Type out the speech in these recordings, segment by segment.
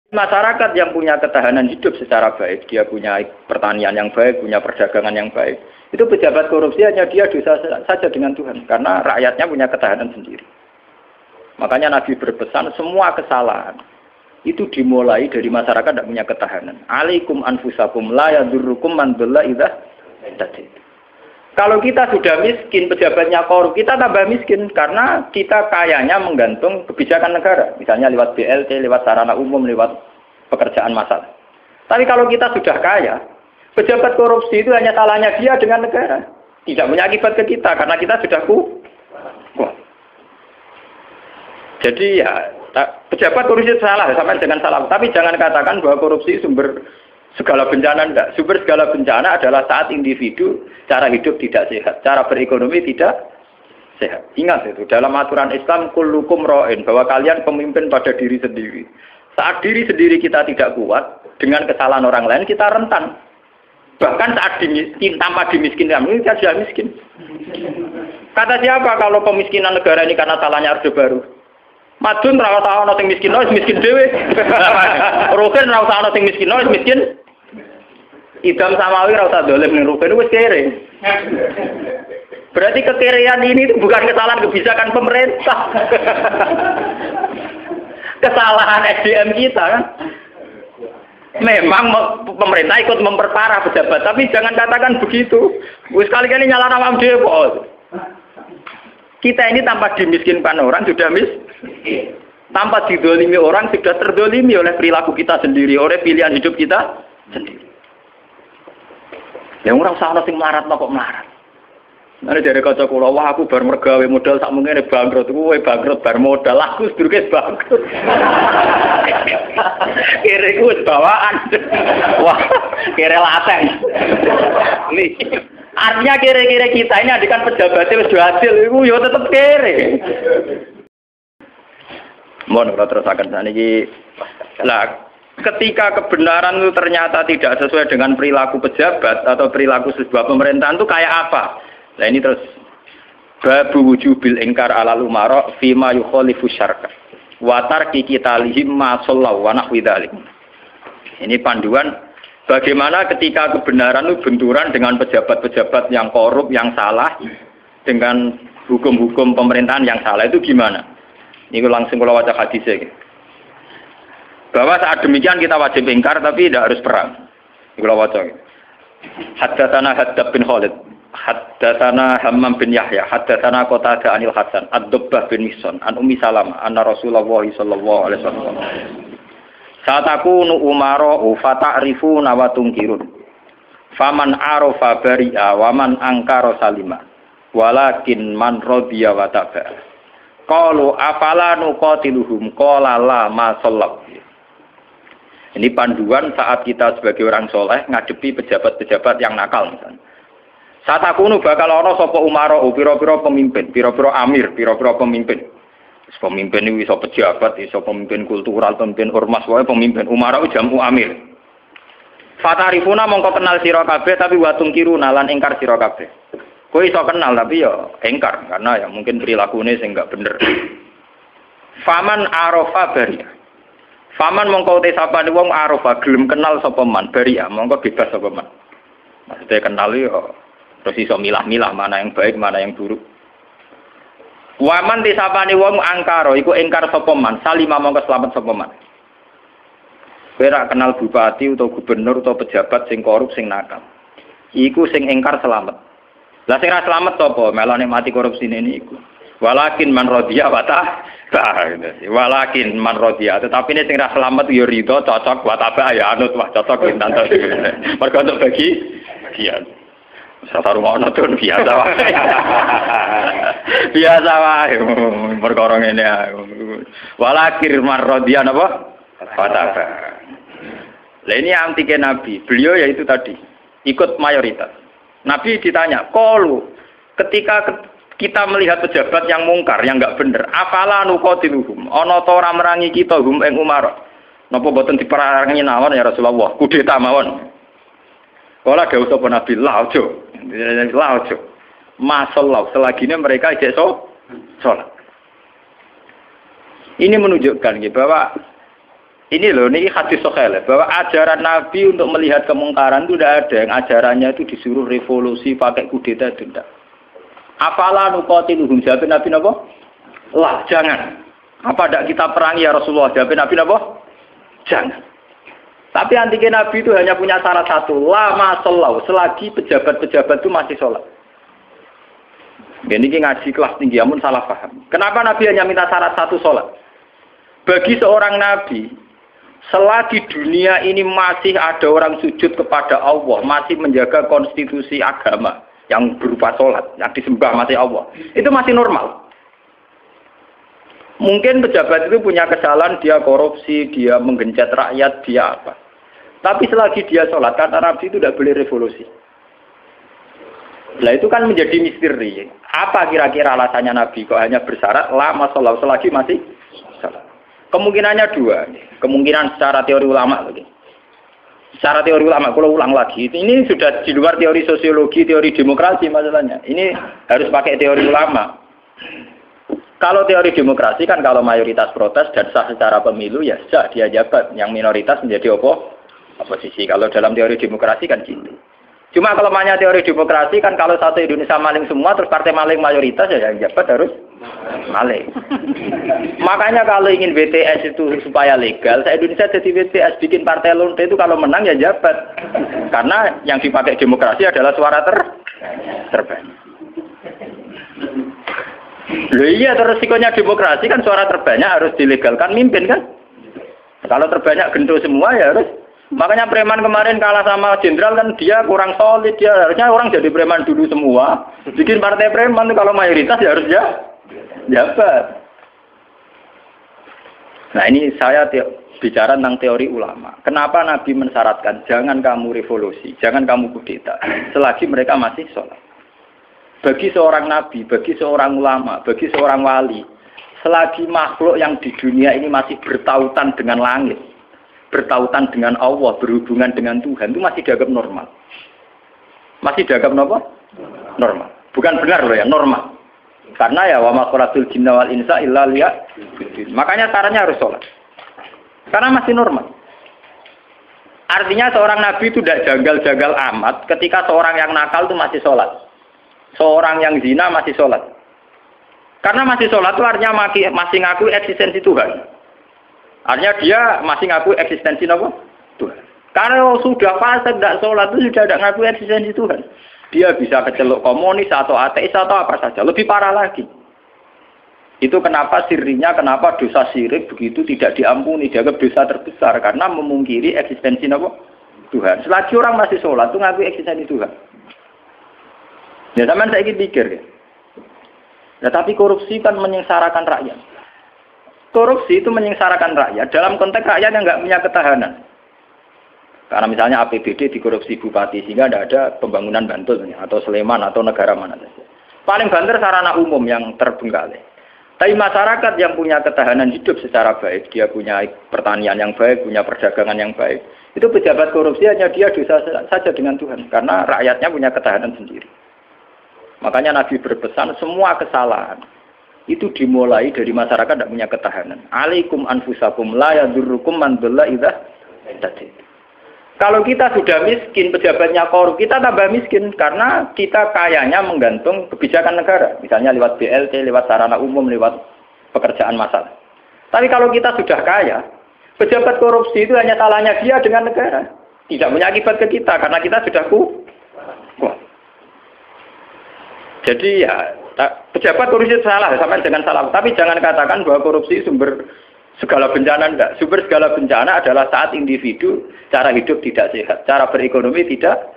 Masyarakat yang punya ketahanan hidup secara baik, dia punya pertanian yang baik, punya perdagangan yang baik. Itu pejabat korupsi hanya dia dosa saja dengan Tuhan. Karena rakyatnya punya ketahanan sendiri. Makanya Nabi berpesan, semua kesalahan itu dimulai dari masyarakat tidak punya ketahanan. Alaikum anfusakum la yadurrukum man dhalla idza tadid. Kalau kita sudah miskin, pejabatnya korup, kita tambah miskin karena kita kayanya menggantung kebijakan negara. Misalnya lewat BLT, lewat sarana umum, lewat pekerjaan massal. Tapi kalau kita sudah kaya, pejabat korupsi itu hanya salahnya dia dengan negara. Tidak punya akibat ke kita karena kita sudah kuat. Jadi ya, pejabat korupsi salah, sampai dengan salah. Tapi jangan katakan bahwa korupsi sumber segala bencana, enggak. Sumber segala bencana adalah saat individu cara hidup tidak sehat, cara berekonomi tidak sehat. Ingat itu, dalam aturan Islam, kullukum ra'in, bahwa kalian pemimpin pada diri sendiri. Saat diri sendiri kita tidak kuat, dengan kesalahan orang lain kita rentan. Bahkan saat tanpa dimiskinkan, kita sudah miskin. Kata siapa kalau pemiskinan negara ini karena salahnya Orde Baru? Madun ra usah ana sing miskin, miskin dhewe. Rugen ra usah ana sing miskin, miskin. Idam Samawi ra usah dolim ning rugen wis kere. Berarti kekerean ini bukan kesalahan kebijakan pemerintah. Kesalahan SDM kita kan. Memang pemerintah ikut memperparah pejabat, tapi jangan katakan begitu. Wis kali-kali nyalahno awam dhewe kok. Kita ini tanpa dimiskinkan orang sudah tanpa didolimi orang sudah terdolimi oleh perilaku kita sendiri, oleh pilihan hidup kita sendiri. Yang orang salah sing melarat kok melarat. Nanti dari kaca kula, wah aku bar mergawe modal sak mungkin bangkrut, kowe bangkrut bar modal, aku sedurunge bangkrut. Kere ku wis bawaan. Wah, kere lateng. Nih. Artinya kere-kere kita ini adikan pejabatnya wis hasil iku ya tetep kere. Mohon kalau terusakan saniki. Lah, ketika kebenaran itu ternyata tidak sesuai dengan perilaku pejabat atau perilaku sebuah pemerintahan itu kayak apa? Nah ini terus babu wujubil ingkar alal umara fima yukhalifu syar'a wa tarki qitalihim ma sallallahu wa nahwi dzalik. Ini panduan bagaimana ketika kebenaran itu benturan dengan pejabat-pejabat yang korup, yang salah, dengan hukum-hukum pemerintahan yang salah, itu gimana? Ini langsung kalau baca hadisnya. Bahwa saat demikian kita wajib ingkar, tapi tidak harus perang. Ini kalau baca. Haddatsana Haddad bin Khalid, haddatsana Hammam bin Yahya, haddatsana Qatadah anil Hasan, Ad-Dubbah bin Mihsan, an Ummi Salamah, anna Rasulullah sallallahu alaihi wasallam. Saat aku nu umaro fata'rifu nawatungkirun. Faman arafa bari'a wa man angkara salima. Walakin man radiya wa taba'a. Qalu afala nuqatiluhum qala la ma sallab. Ini panduan saat kita sebagai orang soleh ngadepi pejabat-pejabat yang nakal misalnya. Saat aku nu bakal ana sapa umaro pira-pira pemimpin, pira-pira amir, pira-pira pemimpin. Pemimpin ini bisa pejabat, bisa pemimpin kultural, pemimpin ormas, pemimpin umara jamu amir. Fatarifuna mongko kenal sira kabeh tapi watung kiru nalan ingkar sira kabeh. Kowe iso kenal tapi ya ingkar karena ya mungkin perilakune sing enggak bener. Faman arafa bariya. Faman mongko te sapane wong arafa gelem kenal sapa man bariya, mongko bebas sapa man. Maksudnya kenal ya terus iso milah-milah mana yang baik, mana yang buruk. Waman disapane wong angkara iku ingkar sapa man, salima mongko slamet sapa man. Kowe ra kenal bupati utawa gubernur utawa pejabat sing korup sing nakal. Iku sing ingkar slamet. Lah sing ra slamet sapa? Melane mati korupsine niku. Walakin man radiya wa ta. Walakin man radiya, tetapi nek sing ra slamet ya ridho cocok wa ta ya anut wah cocok pinten to. Mergo untuk bagian. Satu rumah nonton biasa wae. Biasa wae perkara ngene aku. Walakir marrodian apa? Fataba. Lah ini antike Nabi. Beliau yaitu tadi ikut mayoritas. Nabi ditanya, "Qalu ketika kita melihat pejabat yang mungkar, yang enggak bener, afala nuqatiluhum? Ana ta ora merangi kita hum ing umara? Napa boten diperangi mawon ya Rasulullah? Kudeta mawon." Kala dawuh sapa Nabi, "La ojo." La ojo. Masallah selagine mereka ijek salat. Ini menunjukkan bahwa Ini loh, ini hadis sahih bahwa ajaran Nabi untuk melihat kemungkaran itu tidak ada yang ajarannya itu disuruh revolusi pakai kudeta itu tidak. Apalah nuqatiluhum, jawab Nabi napa? Lah, jangan. Apa tidak kita perangi ya Rasulullah? Jawab Nabi napa? Jangan. Tapi antiken Nabi itu hanya punya syarat satu, lama sholat, selagi pejabat-pejabat itu masih sholat. Ini ngaji kelas tinggi, amun salah paham. Kenapa Nabi hanya minta syarat satu sholat? Bagi seorang Nabi, selagi dunia ini masih ada orang sujud kepada Allah, masih menjaga konstitusi agama yang berupa sholat, yang disembah masih Allah, itu masih normal. Mungkin pejabat itu punya kesalahan, dia korupsi, dia menggencet rakyat, dia apa. Tapi selagi dia sholat, kata Nabi itu tidak boleh revolusi. Nah itu kan menjadi misteri. Apa kira-kira alasannya Nabi kok hanya bersyarat lama sholat selagi masih sholat? Kemungkinannya dua. Kemungkinan secara teori ulama lagi. Secara teori ulama, kalau ulang lagi, ini sudah di luar teori sosiologi, teori demokrasi masalahnya. Ini harus pakai teori ulama. Kalau teori demokrasi kan kalau mayoritas protes dan sah secara pemilu ya sah dia jabat, yang minoritas menjadi oposisi. Kalau dalam teori demokrasi kan gitu. Cuma kalau namanya teori demokrasi kan kalau satu Indonesia maling semua terus partai maling mayoritas ya yang jabat harus maling. Makanya kalau ingin BTS itu supaya legal, Indonesia jadi BTS bikin partai lonte itu kalau menang ya jabat. Karena yang dipakai demokrasi adalah suara terbanyak. Loh iya, terus resikonya demokrasi kan suara terbanyak harus dilegalkan mimpin kan? Kalau terbanyak gendut semua ya harus. Makanya preman kemarin kalah sama jenderal kan dia kurang solid, dia harusnya orang jadi preman dulu semua. Bikin partai preman itu kalau mayoritas ya harus jabat. Nah ini saya bicara tentang teori ulama. Kenapa Nabi mensyaratkan jangan kamu revolusi, jangan kamu kudeta, selagi mereka masih sholat. Bagi seorang nabi, bagi seorang ulama, bagi seorang wali, selagi makhluk yang di dunia ini masih bertautan dengan langit, bertautan dengan Allah, berhubungan dengan Tuhan, itu masih dianggap normal. Masih dianggap apa? Normal. Bukan benar loh ya, normal. Karena ya wa ma khalaqtul jinna wal insa illa liya'budun. Makanya caranya harus sholat. Karena masih normal. Artinya seorang nabi itu tidak jagal-jagal amat ketika seorang yang nakal itu masih sholat. Seorang yang zina masih sholat. Karena masih sholat itu artinya masih ngaku eksistensi Tuhan. Artinya dia masih ngaku eksistensi apa? Tuhan. Karena sudah fase tidak sholat itu sudah tidak ngaku eksistensi Tuhan. Dia bisa keceluk komunis atau ateis atau apa saja. Lebih parah lagi. Itu kenapa sirinya, kenapa dosa syirik begitu tidak diampuni. Dianggap dosa terbesar. Karena memungkiri eksistensi apa? Tuhan. Selagi orang masih sholat itu ngaku eksistensi Tuhan. Ya sama saya pikir ya. Nah, tapi korupsi kan menyengsarakan rakyat. Korupsi itu menyengsarakan rakyat dalam konteks rakyat yang nggak punya ketahanan. Karena misalnya APBD dikorupsi bupati sehingga tidak ada pembangunan Bantul atau Sleman atau negara mana saja. Paling banter sarana umum yang terbengkalai. Tapi masyarakat yang punya ketahanan hidup secara baik, dia punya pertanian yang baik, punya perdagangan yang baik. Itu pejabat korupsi hanya dia dosa saja dengan Tuhan karena rakyatnya punya ketahanan sendiri. Makanya Nabi berpesan semua kesalahan itu dimulai dari masyarakat tidak punya ketahanan. Alaikum anfusakum la yadurrukum man dhalla idza tadi. Kalau kita sudah miskin, pejabatnya korup, kita tambah miskin karena kita kayanya menggantung kebijakan negara, misalnya lewat BLT, lewat sarana umum, lewat pekerjaan massal. Tapi kalau kita sudah kaya, pejabat korupsi itu hanya salahnya dia dengan negara, tidak punya akibat ke kita karena kita sudah kuat. Jadi ya pejabat korupsi itu salah, sama dengan salah. Tapi jangan katakan bahwa korupsi sumber segala bencana, enggak. Sumber segala bencana adalah saat individu cara hidup tidak sehat, cara berekonomi tidak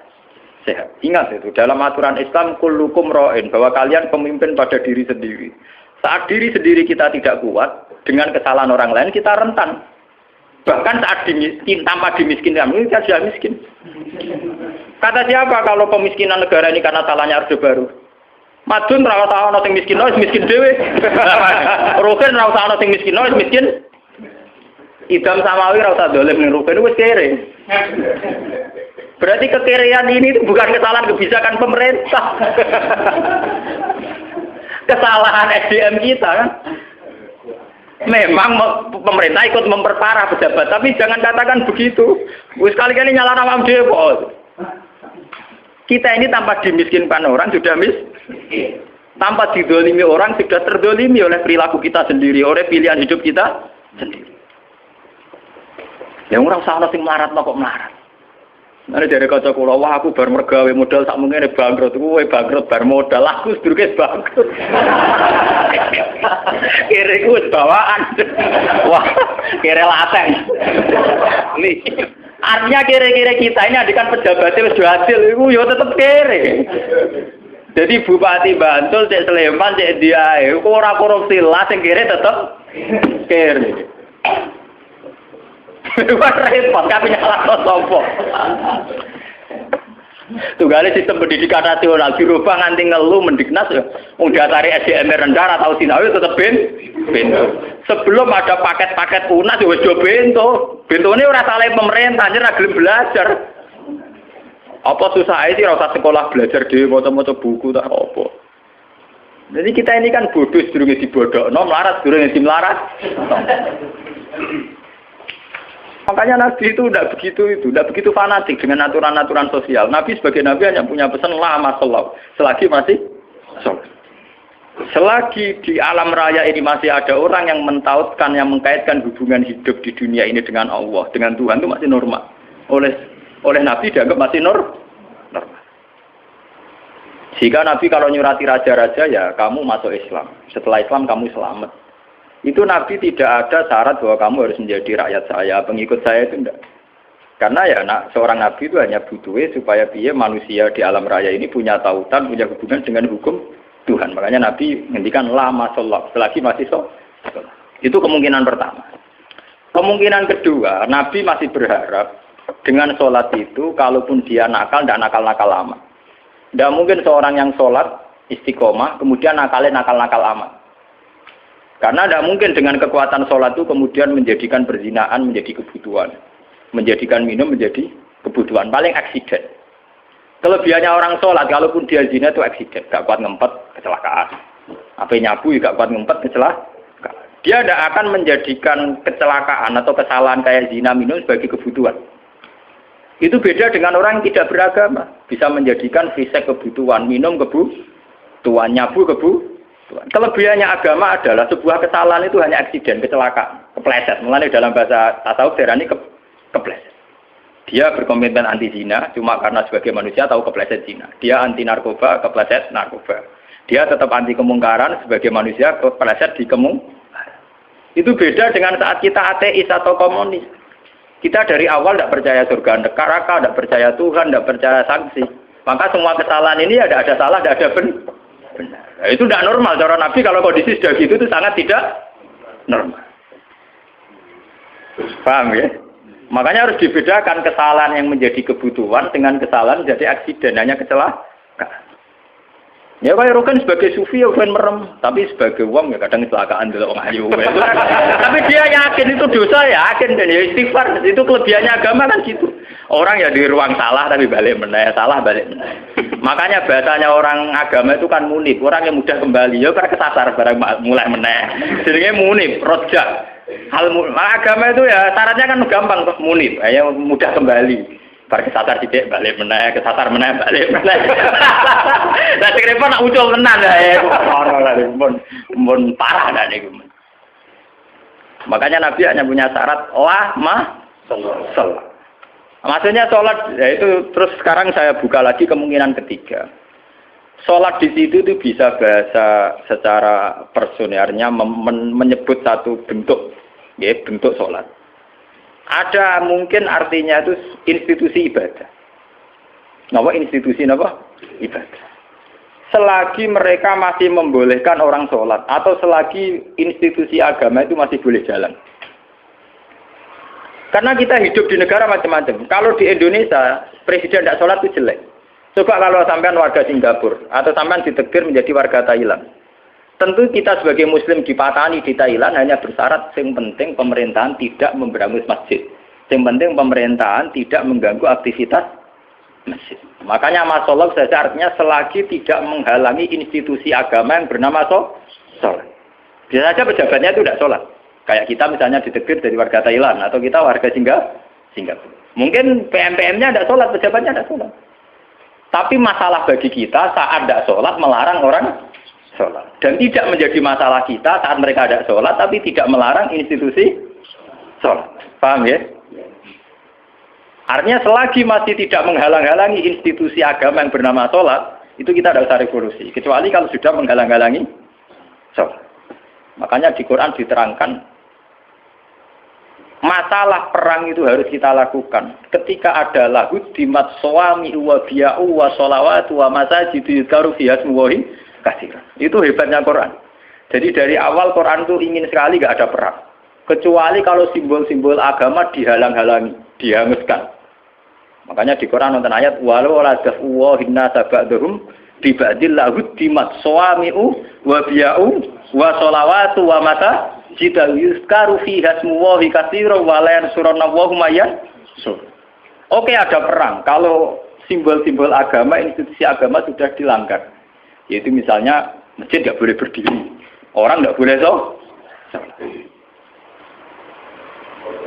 sehat. Ingat itu, dalam aturan Islam kullukum ra'in, bahwa kalian pemimpin pada diri sendiri. Saat diri sendiri kita tidak kuat, dengan kesalahan orang lain kita rentan. Bahkan saat tanpa dimiskinkan, kita sudah miskin. Kata siapa kalau pemiskinan negara ini karena salahnya Orde Baru? Madun ra usah ana sing miskin, miskin dhewe. Rugen ra usah ana sing miskin, miskin. Idam Samawi ra usah dolim ning Rugen wis kere. Berarti kekerean ini itu bukan kesalahan kebijakan pemerintah. Kesalahan SDM kita kan. Memang pemerintah ikut memperparah pejabat, tapi jangan katakan begitu. Wis kali-kali nyala nama dhewe. Kita ini tanpa dimiskinkan orang sudah tanpa didolimi orang sudah terdolimi oleh perilaku kita sendiri, oleh pilihan hidup kita sendiri. Yang orang salah sing melarat kok melarat. Nanti dari kaca kula, wah aku bar mergawe modal sak mungkin bangkrut, kowe bangkrut bar modal, aku sedurunge bangkrut. Kira ku bawaan. Wah, kira lateng. Nih. Artinya kira-kira kita ini adikan pejabatnya wis hasil iku ya tetep kere. Jadi Bupati Bantul, Cek Sleman, Cek Diae, ora korupsi lah sing kere tetep kere. Wah repot, tapi nyalahno sapa? Tunggale sistem pendidikan nasional dirubah nganti ngelu Mendiknas ya. Wong datare SDM rendah atau sinau tetep bento. Sebelum ada paket-paket UNAS ya wis do bento. Bentone ora salah pemerintah, ora gelem belajar. Apa susah ae sih ora usah sekolah belajar dhewe maca-maca buku tak apa. Jadi kita ini kan bodoh sedurunge dibodhokno, melarat sedurunge dimelarat. Makanya Nabi itu tidak begitu fanatik dengan aturan-aturan sosial. Nabi sebagai Nabi hanya punya pesan lama sholat, selagi masih sholat. Selagi di alam raya ini masih ada orang yang mentautkan, yang mengkaitkan hubungan hidup di dunia ini dengan Allah, dengan Tuhan itu masih normal. Oleh Nabi dianggap masih normal. Jika Nabi kalau nyurati raja-raja ya kamu masuk Islam. Setelah Islam kamu selamat. Itu Nabi tidak ada syarat bahwa kamu harus menjadi rakyat saya, pengikut saya itu enggak. Karena ya seorang Nabi itu hanya butuh supaya dia manusia di alam raya ini punya tautan, punya hubungan dengan hukum Tuhan. Makanya Nabi ngendikan lama sholat, selagi masih sholat. Itu kemungkinan pertama. Kemungkinan kedua, Nabi masih berharap dengan sholat itu, kalaupun dia nakal, tidak nakal-nakal lama. Tidak mungkin seorang yang sholat istiqomah, kemudian nakalnya nakal-nakal amat. Karena tidak mungkin dengan kekuatan sholat itu kemudian menjadikan perzinaan menjadi kebutuhan. Menjadikan minum menjadi kebutuhan. Paling aksiden. Kelebihannya orang sholat, kalaupun dia zina itu aksiden. Gak kuat ngempet, kecelakaan. Apa nyabu, gak kuat ngempet, kecelakaan. Dia tidak akan menjadikan kecelakaan atau kesalahan kayak zina minum sebagai kebutuhan. Itu beda dengan orang yang tidak beragama. Bisa menjadikan fisik kebutuhan, minum kebutuhan, nyabu kebutuhan. Kelebihannya agama adalah sebuah kesalahan itu hanya aksiden, kecelakaan, kepleset. Mulanya dalam bahasa tasawuf darani kepleset. Dia berkomitmen anti zina cuma karena sebagai manusia tahu kepleset zina. Dia anti narkoba, kepleset narkoba. Dia tetap anti kemungkaran sebagai manusia kepleset di kemungkaran. Itu beda dengan saat kita ateis atau komunis. Kita dari awal tidak percaya surga neraka, tidak percaya Tuhan, tidak percaya sanksi. Maka semua kesalahan ini ada salah, tidak ada benar. Nah, itu tidak normal. Cara Nabi kalau kondisi sudah gitu itu sangat tidak normal. Paham ya? Makanya harus dibedakan kesalahan yang menjadi kebutuhan dengan kesalahan menjadi aksiden, hanya kecelakaan. Ya kayak Rokan sebagai sufi ya bukan merem, tapi sebagai uang ya kadang kecelakaan dulu orang ayu. Tapi dia yakin itu dosa, yakin dan ya istighfar. Itu kelebihannya agama kan gitu. Orang ya di ruang salah tapi balik meneh, salah balik meneh. Makanya bahasanya orang agama itu kan munib, orang yang mudah kembali. Ya karena kesasar barang mulai meneh. Jadinya munib, rojak. Agama itu ya syaratnya kan gampang kok munib, ya mudah kembali. Bar kesasar sithik balik meneh, kesasar meneh balik meneh. Lah sing repot nak ucul tenan ya. Ora lah mun parah dah niku. Makanya Nabi hanya punya syarat sholat. Maksudnya sholat, ya itu terus sekarang saya buka lagi kemungkinan ketiga. Sholat di situ itu bisa bahasa secara personernya menyebut satu bentuk, ya bentuk sholat. Ada mungkin artinya itu institusi ibadah. Napa institusi napa? Ibadah. Selagi mereka masih membolehkan orang sholat atau selagi institusi agama itu masih boleh jalan. Karena kita hidup di negara macam-macam. Kalau di Indonesia, presiden tidak sholat itu jelek. Coba kalau sampean warga Singapura atau sampean ditakdir menjadi warga Thailand. Tentu kita sebagai muslim dipatani di Thailand hanya bersyarat yang penting pemerintahan tidak memberangus masjid. Yang penting pemerintahan tidak mengganggu aktivitas masjid. Makanya masolog saja artinya selagi tidak menghalangi institusi agama yang bernama sholat. Bisa saja pejabatnya itu tidak sholat. Kayak kita misalnya ditegur dari warga Thailand atau kita warga Singapura. Mungkin PM-PM-nya ada sholat, pejabatnya ada sholat. Tapi masalah bagi kita saat tidak sholat melarang orang sholat. Dan tidak menjadi masalah kita saat mereka ada sholat, tapi tidak melarang institusi sholat. Paham ya? Artinya selagi masih tidak menghalang-halangi institusi agama yang bernama sholat, itu kita tidak usah revolusi. Kecuali kalau sudah menghalang-halangi sholat. Makanya di Quran diterangkan, masalah perang itu harus kita lakukan. Ketika ada lahud dimat suami wa biya'u wa sholawatu wa masajidu yudkaru fiha ismullahi katsiran. Itu hebatnya Quran. Jadi dari awal Quran itu ingin sekali nggak ada perang. Kecuali kalau simbol-simbol agama dihalang-halangi, dihanguskan. Makanya di Quran nonton ayat walau la daf'u hinna sabadhum bi ba'dil lahud dimat suami'u wa biya'u wa sholawatu wa mata jita yuzkaru fiha ismullahi katsiran wa la yansuranallahu mayyan. Oke, ada perang kalau simbol-simbol agama, institusi agama sudah dilanggar. Yaitu misalnya masjid tidak boleh berdiri, orang tidak boleh sholat.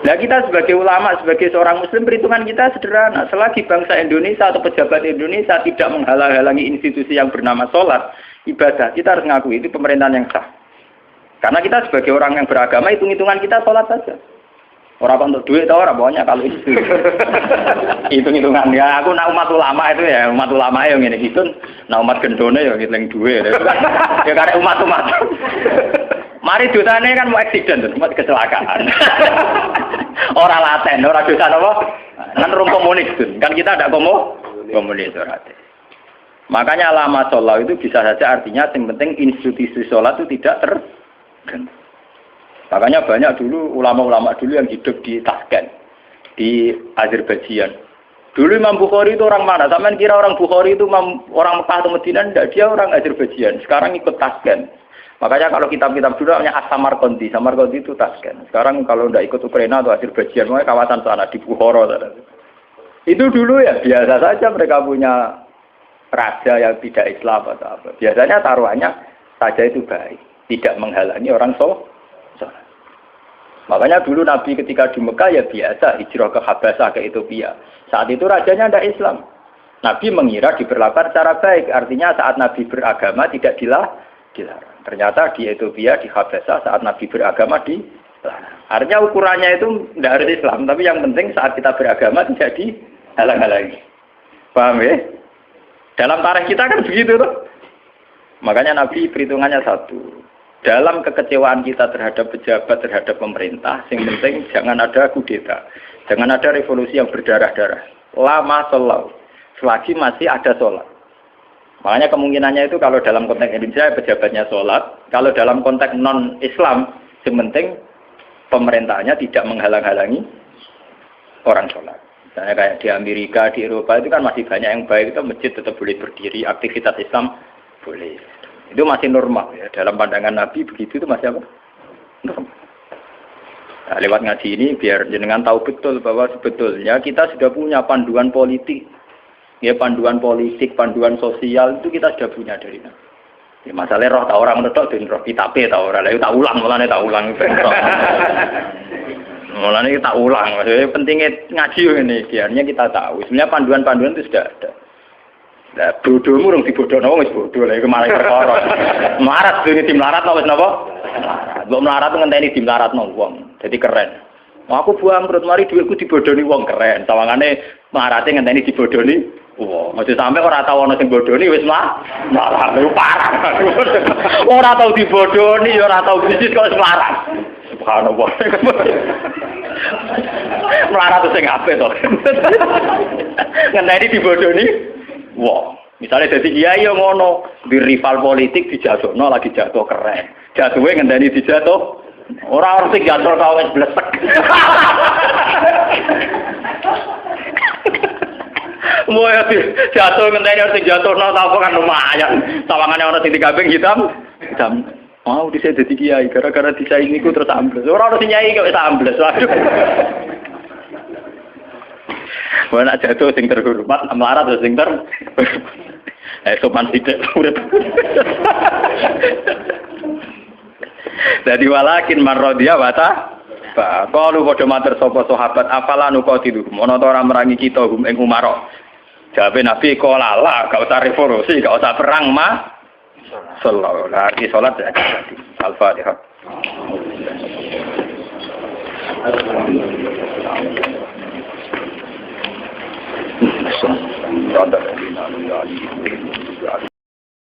Nah, kita sebagai ulama, sebagai seorang muslim, perhitungan kita sederhana. Selagi bangsa Indonesia atau pejabat Indonesia tidak menghalang-halangi institusi yang bernama sholat, ibadah, kita harus mengakui itu pemerintahan yang sah. Karena kita sebagai orang yang beragama, hitung-hitungan kita sholat saja. Orang untuk duit atau orang, pokoknya kalau itu hitung-hitungan. Ya, aku nak umat ulama itu ya, umat ulama yang ini gitu. Nah umat gendone ya ngitung duit. Ya karena umat-umat. Mari dosanya kan mau eksiden, umat kecelakaan. Orang laten, orang dosa apa? Kan rum komunis kan kita ada komunis orang. Makanya lama sholat itu bisa saja artinya yang penting institusi sholat itu tidak terganggu. Makanya banyak dulu ulama-ulama dulu yang hidup di Tashkent, di Azerbaijan. Dulu Imam Bukhari itu orang mana? Sampean kira orang Bukhari itu orang Mekah atau Madinah? Tidak, dia orang Azerbaijan. Sekarang ikut Tashkent. Makanya kalau kitab-kitab dulu namanya As-Samarqandi. Samarqandi itu Tashkent. Sekarang kalau tidak ikut Ukraina atau Azerbaijan, makanya kawasan sana di Bukhara. Itu dulu ya biasa saja mereka punya raja yang tidak Islam atau apa. Biasanya taruhannya saja itu baik, tidak menghalangi orang sholat. Makanya dulu Nabi ketika di Mekah ya biasa hijrah ke Habasah ke Ethiopia. Saat itu rajanya tidak Islam. Nabi mengira diperlakukan secara baik. Artinya saat Nabi beragama tidak dilarang. Ternyata di Ethiopia, di Habasah saat Nabi beragama dilarang. Artinya ukurannya itu tidak harus Islam. Tapi yang penting saat kita beragama tidak dihalang-halangi. Paham ya? Dalam tarikh kita kan begitu tuh. Makanya Nabi perhitungannya satu. Dalam kekecewaan kita terhadap pejabat, terhadap pemerintah, yang penting jangan ada kudeta, jangan ada revolusi yang berdarah-darah. Lama sholat, selagi masih ada sholat. Makanya kemungkinannya itu kalau dalam konteks Indonesia pejabatnya sholat, kalau dalam konteks non-Islam, yang penting pemerintahnya tidak menghalang-halangi orang sholat. Misalnya kayak di Amerika, di Eropa itu kan masih banyak yang baik, itu masjid tetap boleh berdiri, aktivitas Islam boleh. Itu masih normal ya. Dalam pandangan Nabi begitu itu masih apa? Normal. Nah, lewat ngaji ini biar jenengan tahu betul bahwa sebetulnya kita sudah punya panduan politik. Ya panduan politik, panduan sosial itu kita sudah punya dari Nabi. Ya, masalahnya roh tak orang menurut dan roh kitabe tak orang. Lalu tak ulang, mulanya tak ulang. Mulanya kita ulang. Maksudnya pentingnya ngaji ini biarnya kita tahu. Sebenarnya panduan-panduan itu sudah ada. Lah bodohmu rung dibodohno wis bodoh lha iku malah perkara. Melarat dene tim melarat wis napa? Mbok melarat ngenteni dimlaratno wong. Dadi keren. Aku buang perut mari dhuwitku dibodohni wong keren. Sawangane melarate ngenteni dibodohni wong. Aja sampe ora tau ana sing bodohni wis melarat. Iku parah. Ora tau dibodohni ya ora tau bisnis kok wis melarat. Subhanallah. Melarat sing apik to. Ngenteni dibodohni wah, misalnya jadi kiai yang ngono, di rival politik dijatuhno lagi jatuh keren. Jatuhnya ngenteni dijatuh. Orang sing jatuh tau wis blesek. Mau ya jatuh ngenteni sing jatuhno tau kan lumayan. Sawangane ana sing dikambing hitam. Mau dise dadi kiai gara-gara disaingi ku terus ambles. Ora ono sing nyai kok wis ambles. Waduh. Mana jatuh sing terhormat, melarat sing sopan sithik urip. Dadi walakin man radhiya wa ta. Qalu padha matur sapa sahabat afala nuqatilu. Ana ta ora merangi kita ing Umar. Jawabe Nabi qala la, gak usah revolusi, gak usah perang sallallahu alaihi salat ya. Al-Fatihah. Alhamdulillah.